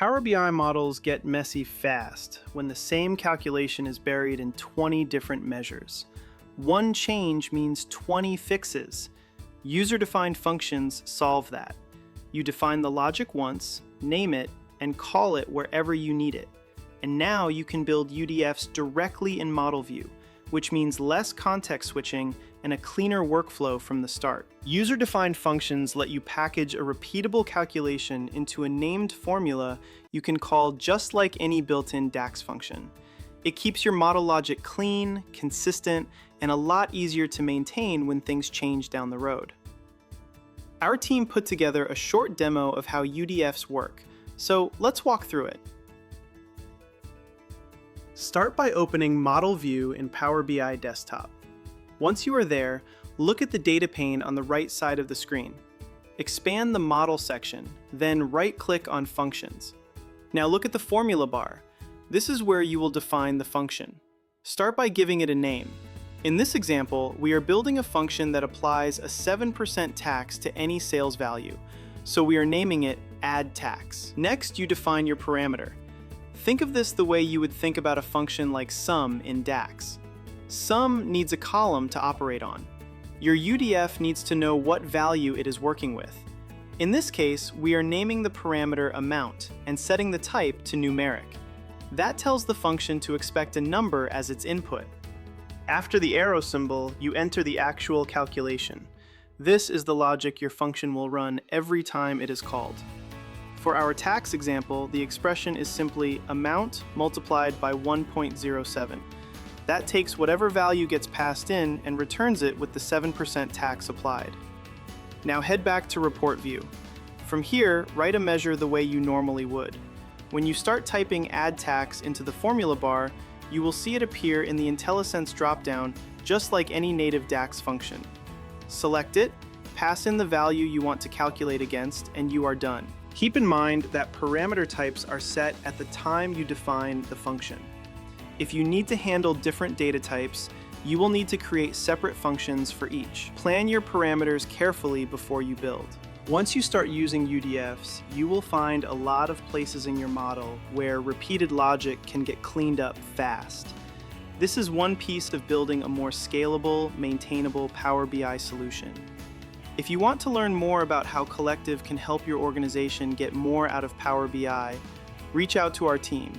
Power BI models get messy fast when the same calculation is buried in 20 different measures. One change means 20 fixes. User-defined functions solve that. You define the logic once, name it, and call it wherever you need it. And now you can build UDFs directly in model view, which means less context switching and a cleaner workflow from the start. User-defined functions let you package a repeatable calculation into a named formula you can call just like any built-in DAX function. It keeps your model logic clean, consistent, and a lot easier to maintain when things change down the road. Our team put together a short demo of how UDFs work, so let's walk through it. Start by opening Model View in Power BI Desktop. Once you are there, look at the data pane on the right side of the screen. Expand the Model section, then right-click on Functions. Now look at the formula bar. This is where you will define the function. Start by giving it a name. In this example, we are building a function that applies a 7% tax to any sales value, so we are naming it Add Tax. Next, you define your parameter. Think of this the way you would think about a function like sum in DAX. Sum needs a column to operate on. Your UDF needs to know what value it is working with. In this case, we are naming the parameter amount and setting the type to numeric. That tells the function to expect a number as its input. After the arrow symbol, you enter the actual calculation. This is the logic your function will run every time it is called. For our tax example, the expression is simply amount multiplied by 1.07. That takes whatever value gets passed in and returns it with the 7% tax applied. Now head back to Report View. From here, write a measure the way you normally would. When you start typing Add Tax into the formula bar, you will see it appear in the IntelliSense dropdown just like any native DAX function. Select it, pass in the value you want to calculate against, and you are done. Keep in mind that parameter types are set at the time you define the function. If you need to handle different data types, you will need to create separate functions for each. Plan your parameters carefully before you build. Once you start using UDFs, you will find a lot of places in your model where repeated logic can get cleaned up fast. This is one piece of building a more scalable, maintainable Power BI solution. If you want to learn more about how Collectiv can help your organization get more out of Power BI, reach out to our team.